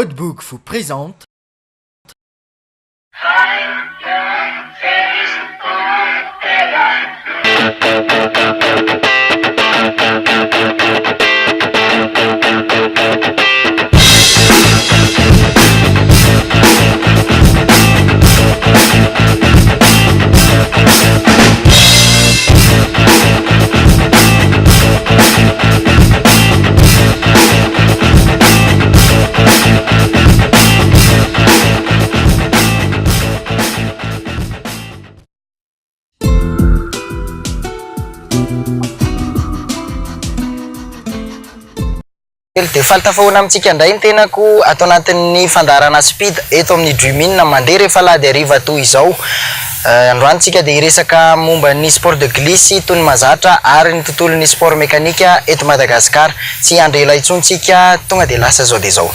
Roadbook vous présente dia faltafahoana amintsika indray ny tenako atao anatin'ny fandarana speed eto amin'ny Dreaming mandeha rehefa lady hariva toy izao. Androantsika dia hiresaka momba ny sport de glisse toy ny mazatra ary ny tontolon'ny sport mécanique eto Madagasikara. Tsy andrela intsontsika, tonga dia lasa zao dia zao.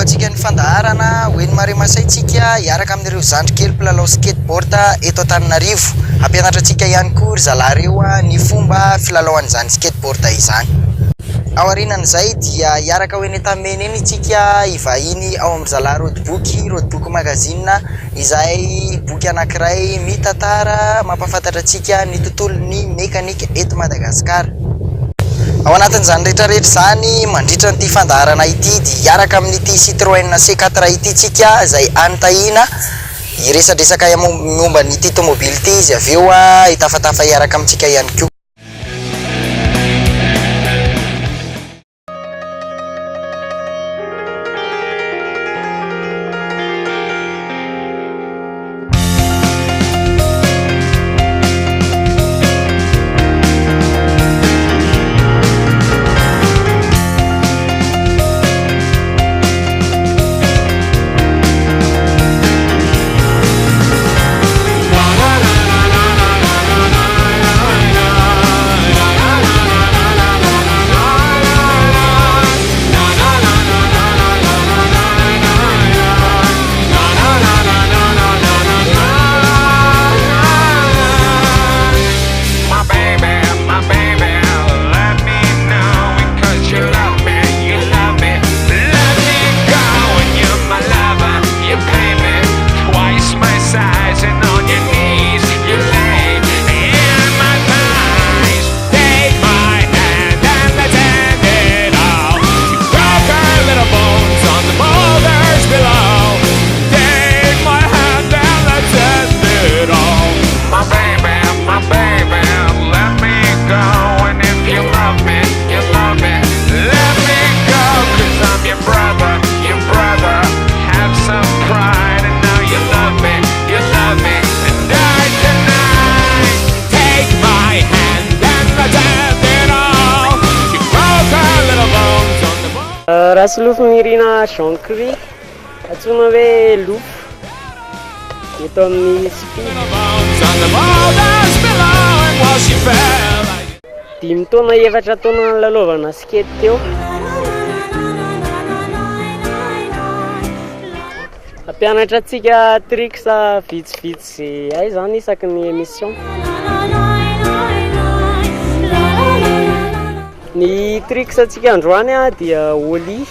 Antsika ny fandaharana hoeny mare masaitsika hiaraka amin'ireo zandry kely mpilalao skateboard eto Antananarivo. Ampianatra antsika ihany koa ry zalareo ny fomba filalaoan'izany skateboard izany. Ao aorianan'izay dia hiaraka hoeny tamena eny itsika hivahiny ao amin'ny Zala roadbook magazine izay boky anankiray mitantara mampafantatra antsika ny tontolon'ny mekanika eto Madagasikara. Ao anatin'izany rehetrarehetra izany mandritra n'ity fandaharana ity dia hiaraka amin'ity Citroën C4 ity tsika izay anotahina hiresadresaka momba n'ity tomobily ity izy avy eo hitafatafa hiaraka amintsika ihany koa. Raha solofo mirina Jean-Cri antsoina hoe lofo eto amin'ny speed. Dimy taona efatra taona lalaovana skate teo. Ampianatra antsika tricks vitsivitsy hay zany isaky ny émission. Ny tricks antsika androany dia ollie.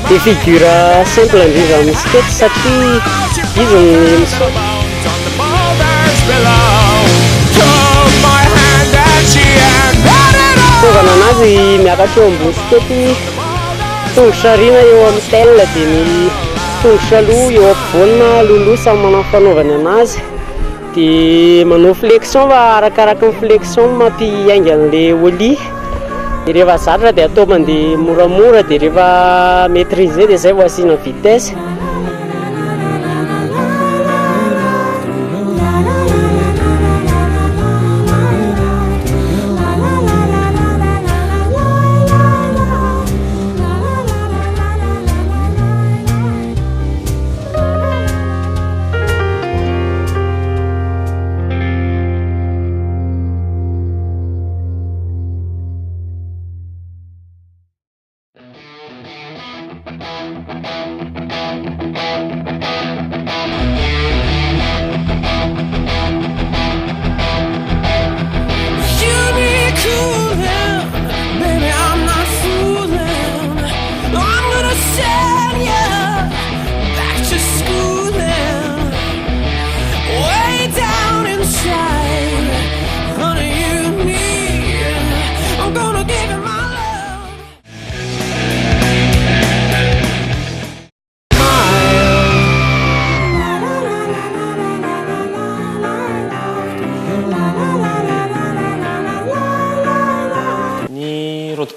Dia figure simple indrindra amin'ny skate satria izy ny misaoty. Fitaovana anazy miakatra eo ambony skate, tongotra aoriana eo amin'ny telle dia ny tongotra aloha eo ampovoany loloha samy manao ny fanaovany anazy. Dia manao flexion fa arakaraka ny flexion mampiainga an'ilay ollie. dia rehefa zatra dia atao mandeha moramora, dia rehefa maîtriser dia izay vao asiana vitesse.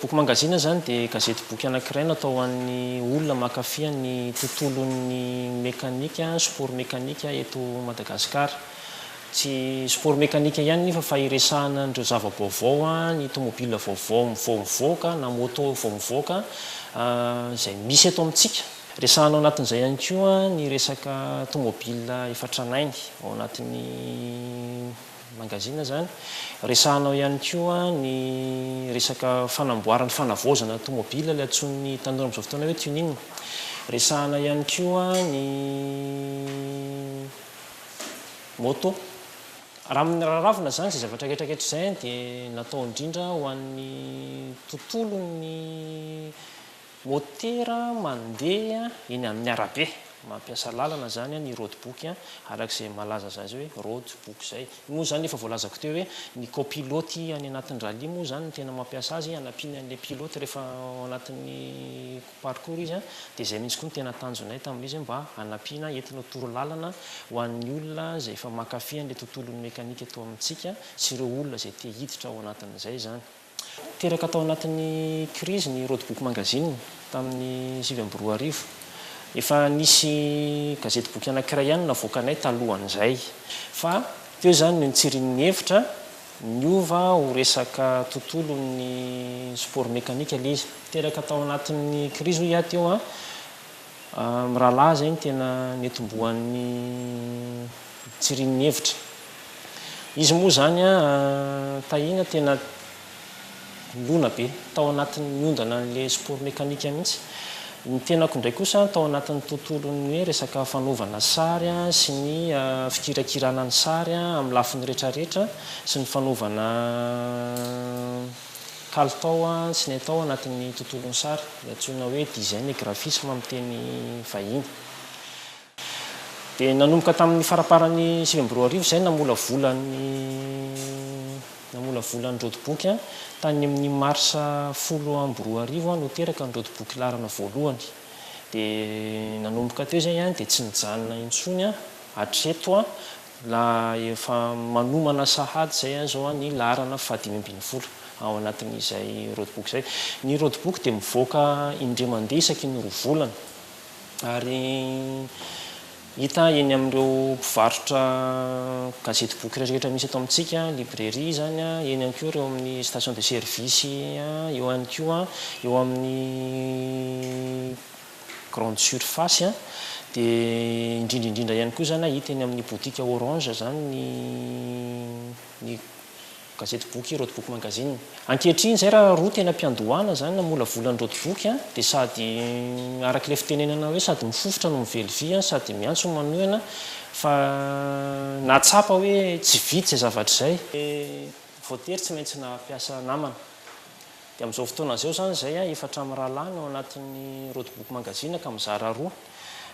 Boky magazine zany dia gazety boky anankiray natao ho an'ny olona mankafy ny tontolon'ny mekanika, sport mekanika eto Madagasikara. Tsy sport mekanika ihany nefa fa iresahana andreo zava-baovao, ny tomobile vaovao mivoaka na moto vao mivoaka izay misy eto amintsika. Resahana ao anatin'izay ihany koa ny resaka tomobile efa tranainy ao anatin'ny magazine zany. Resahanao ihany koa ny resaka fanamboarana fanavaozana tomobile ilay antsoin'ny tanora amin'izao fotoana hoe tuning. Resahana ihany koa ny moto. Raha amin'ny raravina zany izay zavatra ketraketra izay dia natao indrindra ho an'ny tontolon'ny motera mandeha eny amin'ny arabe. Mampiasa lalana zany ny roadbook arak'izay malaza azy hoe roadbook zay. Moa zany efa voalazako teo hoe ny copilote any anatin'ny rally moa zany tena mampiasa azy hanampiany an'ilay pilote rehefa ao anatin'ny parcours izy dia izay mihitsy koa ny tena tanjonay tamin'izy mba hanampiana entina toro lalana ho an'ny olona izay efa mankafy an'ilay tontolon'ny mekanika eto amintsika sy ireo olona izay te hiditra ao anatin'izay zany. Teraka tao anatin'ny crise ny roadbook magazine tamin'ny 2024. Efa nisy gazety boky anankiray ihany navoakanay talohan'izay. Fa teo zany no nitsirin'ny hevitra niova ho resaka tontolon'ny sport mekanika ilay izy. Teraka tao anatin'ny crise hoy ahy teo mirahalahy zay ny tena netombohan'ny tsirin'ny hevitra. Izy moa zany tahina tena lona be tao anatin'ny ondana n'ilay sport mekanika mihitsy. Ny tenako indray kosa tao anatin'ny tontolon'ny hoe resaka fanaovana sary sy ny fikirakirana ny sary amin'ny lafiny rehetrarehetra sy ny fanaovana kalitao sy ny atao anatin'ny tontolon'ny sary antsoina hoe design et graphisme amin'ny teny vahiny. Dia nanomboka tamin'ny faraparan'ny 2024 izay namolavolan'ny roadbook tany amin'ny marsa 10 no teraka ny roadbook larana voalohany. Dia nanomboka teo izay dia tsy nijanona intsony hatreto la efa manomana sahady izay zao ny larana 520 ao anatin'izay roadbook izay. Ny roadbook dia mivoaka indray mandeha isaky ny 2 volana ary hita eny amin'ireo mpivarotra gazety boky rehetrarehetra misy eto amintsika, librairie zany eny ihany koa ireo amin'ny station de service, eo ihany koa eo amin'ny grande surface dia indrindraindrindra ihany koa zany hita eny amin'ny boutique Orange zany ny gazety boky roadbook magazine. Ankehitriny zay raha roa tena mpiandohana zany namolavolan'ny roadbook dia sady arak'ilay fitenenana hoe sady mifofotra no mively vy sady miantso manohana fa natsapa hoe tsy vitsy izay zavatra izay voatery tsy maintsy nampiasa namana. Dia amin'izao fotoana izao zany zay efatra amin'ny rahalahy ao anatin'ny roadbook magazine ka mizara roa.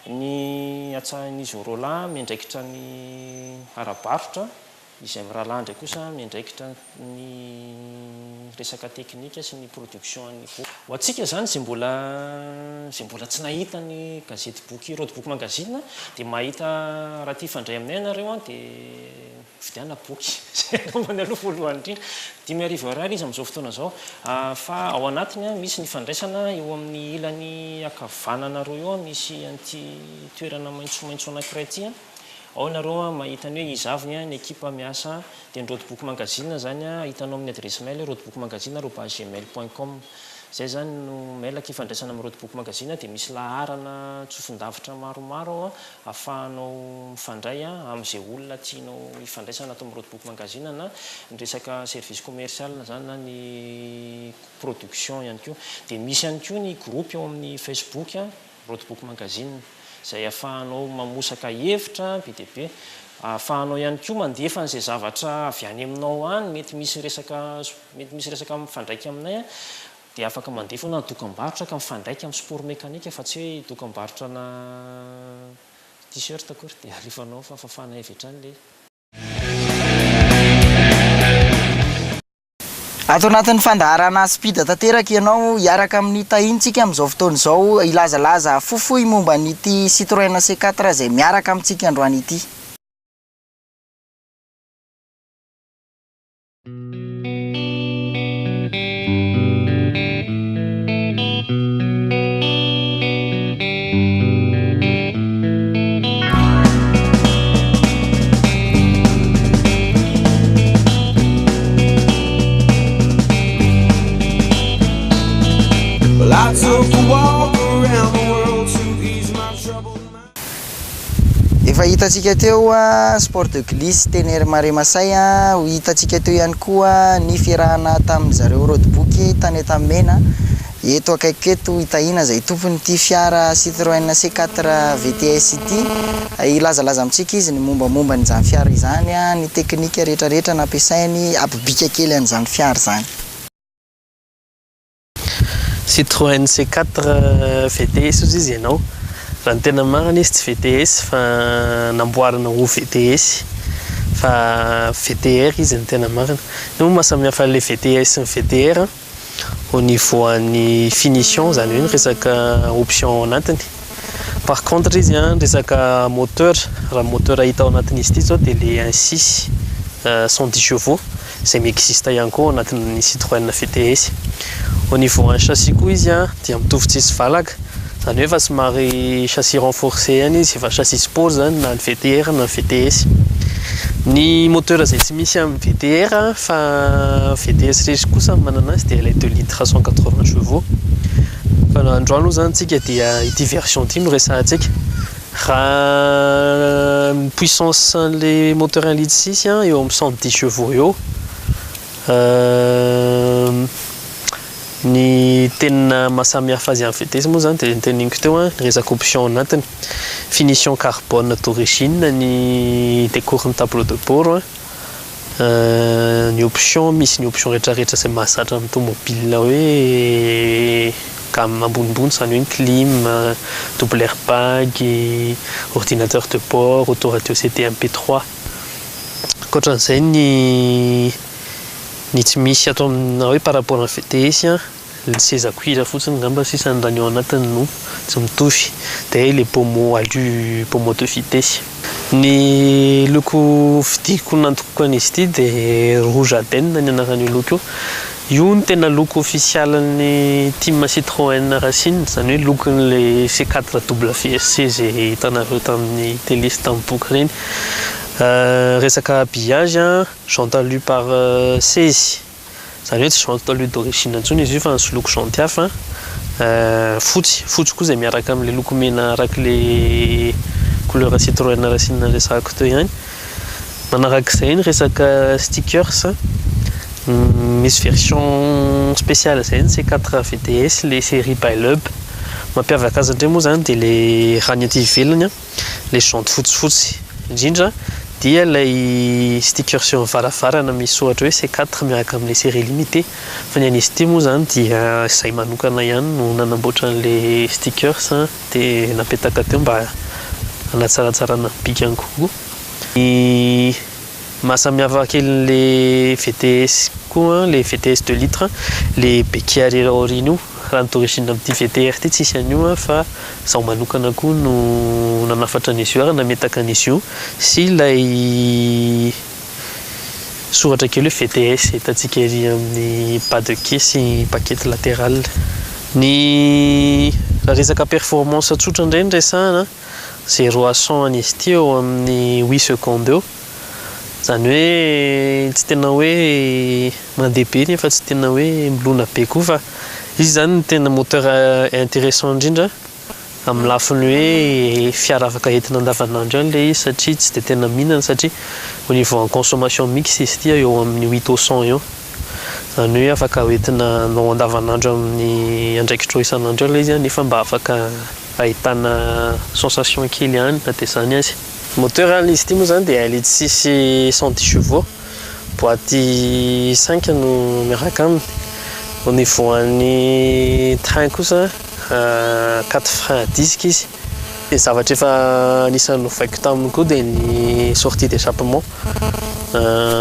Ny atsahan'izy Orola miandraikitra ny arabarotra izay mirahalahy indray kosa miandraikitra ny resaka teknika sy ny production ny boky ho atsika zany zay mbola tsy nahita ny gazety boky road book magazine dia mahita raha ty fandray aminay anareo a dia vidiana boky zay ambony aloha voalohany indrindra 10,000 izy amin'izao fotoana zao fa ao anatiny misy ny fandraisana eo amin'ny ilany akavanana roa eo misy anty toerana maitsomaitso anankiray ty ao nareo mahita ny hoe izaviny ny ekipa miasa dia ny road book magazine zany hitanao amin'ny adresse mail roadbookmagazine@gmail.com zay zany no mailaka ifandraisana amin'ny road book magazine dia misy laharana tsofindavitra maromaro ahafahanao mifandray amin'izay olona tianao ifandraisana atao amin'ny road book magazine na ny resaka service commercial zany na ny production ihany koa dia misy ihany koa ny groupe eo amin'ny Facebook road book magazine zay ahafahanao mamosaka hevitra be dia be ahafahanao ihany koa mandefa n'izay zavatra avy any aminao any mety misy resaka mifandraika aminay dia afaka mandefa na dokam-barotra ka mifandraika amin'ny sport mécanique fa tsy hoe dokam-barotra na t-shirt akory dia alefanao fa fafana hevitra any le ato anatin'ny fandaharana spida tanteraka ianao hiaraka amin'ny tahintsika amin'izao fotoana izao ilazalaza fofoy momba n'ity Citroën C4 izay miaraka amintsika androany ity. Efa hitantsika teo sport de glisse Tenery Maremasay ho hitantsika teo ihany koa ny fiarahana tamin'izareo road book tany Etamena eto akaiky eto hitahina izay tompon'ity fiara Citroën C4 VTS ity ilazalaza amintsika izy ny mombamomba n'izany fiara izany ny teknika rehetrarehetra nampiasainy abibika kely an'izany fiara zany. Citroën C4 VTS izy ianao raha ny tena marina izy tsy VTS fa namboarina ho VTS fa VTR izy ny tena marina no mahasamihafa le VTS ny VTR au niveau an'ny finition zany hoe ny resaka option anatiny par contre izy resaka moteur raha moteur hita ao anatin'izy ity zao dia le 1.6 110 chevaux izay miexiste ihany koa anatin'ny Citroën VTS. Au niveau un châssis koa izy dia mitovy tsisy valaka zany hoe fa somary châssis renforcé ihany izy fa châssis sport zany na ny VTR na ny VTS. Ny moteur izay tsy misy amin'ny VTR fa VTS rehetra kosa manana azy dia ilay 2 litres 180 chevaux fa androany aloha zany tsika dia ity version ity no resahantsika raha puissance le moteur 1 litre 6 eo amin'ny 110 chevaux eo. Ny tena mahasamihafa azy amin'ny VTS moa zany dia nyteneniko teo resaka option anatiny finition carbone d'origine ny décor ny tableau de bord ny option misy ny option rehetrarehetra izay mahazatra amin'ny tomobile hoe gamme ambonimbony zany hoe clim double airbag ordinateur de bord autoradio CD MP3 ankoatran'izay ny tsy misy ato amina hoe par rapport amin'ny VTS ny seza cuir fotsiny ngamba sisa ny raha ny ao anatiny no tsy mitovy dia le pommeau alu pommeau de vitesse. Ny loko vidiko nantokako an'izy ity dia rouge Aden ny anaran'io loko io ny tena loko official ny team Citroën Racine zany hoe lokon'le C4 WSC zay hitanareo tamin'ny télé sy tamin'ny boky reny. Resaka habillage jante alu par 16 zany hoe tsy jante alu d'origine intsony izy io fa nisy loko janty hafa fotsy koa izay miaraka amin'le loko mena araka le couleur Citroën Racine resahako teo ihany. Manarak'izay ny resaka stickers misy version spéciale zay ny C4 VTS le série Bailub mampiavaka azy indray moa zany dia le raha ny aty ivelany le janty fotsifotsy indrindra dia ilay sticker sy ny varavarana misy ohatra hoe C4 miaraka amin'ny série limitée fa ny an'izy ity moa zany dia izay manokana ihany no nanamboatra an'le stickers dia napetaka teo mba hanatsaratsarana bika ihany koa. Mahasamihafa kelin'le VTS koa, le VTS 2 litres, le BK aoriana io raha ny d'origine amin'ity VTR ty tsisy an'io fa zaho manokana koa no nanafatra an'izy io ary nametaka an'izy io sy ilay soratra kely hoe VTS hitantsika ery amin'ny bas de caisse sy paquet latéral. Ny raha resaka performance tsotra indray no resahana 0 à 100 an'izy ity eo amin'ny 8 secondes eo. Zany hoe tsy tena hoe mandeha be nefa tsy tena hoe milona be koa fa izy zany tena moteur intéressant indrindra amin'ny lafiny hoe fiara afaka entina andavanandro ihany le izy satria tsy dia tena mihinana satria au niveau en consommation mixte izy ity eo amin'ny 8 au 100 eo. Zany hoe afaka entina anao andavanandro amin'ny andraikitra isan'andro ilay izy nefa mba afaka ahitana sensation kely ihany na dia zany azy. Moteur izy ity moa zany dia 1 litre 6 110 chevaux, boîte 5 no miaraka aminy. Au niveau an'ny train kosa 4 freins à disque izy. Dia zavatra efa anisany novaiko taminy koa dia ny sortie d'échappement,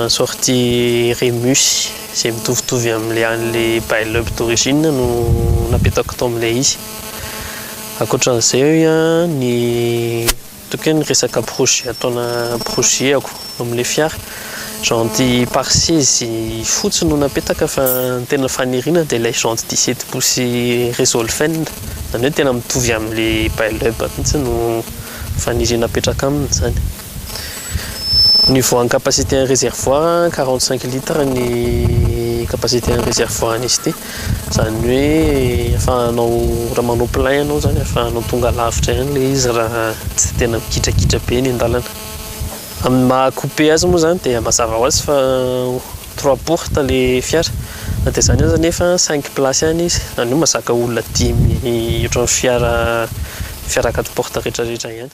sortie Remus izay mitovitovy amin'ilay an'ilay Bailub d'origine no napetako tao amin'ilay izy. Ankoatran'izay ny tokony ny resaka projet ataona projet ako amin'ilay fiara janty pare-seze fotsy no napetaka fa ny tena faniriana dia ilay janty 17 pouces Resolven, zany hoe tena mitovy amin'ilay Bailub mihitsy no faniriana napetraka aminy zany. Niveau en capacité en réservoir 45 litres ny capacité en réservoir an'izy ity, zany hoe afahanao raha manao plein ianao zany afahanao tonga lavitra ihany le izy raha tsy tena mikitrakitra be ny an-dalana. Amin'ny maha-coupe azy moa zany dia mazava ho azy fa 3 portes le fiara na dia zany aza nefa 5 places ihany izy, zany hoe mazaka olona 10 ohatran'ny fiara 4 portes rehetrarehetra ihany.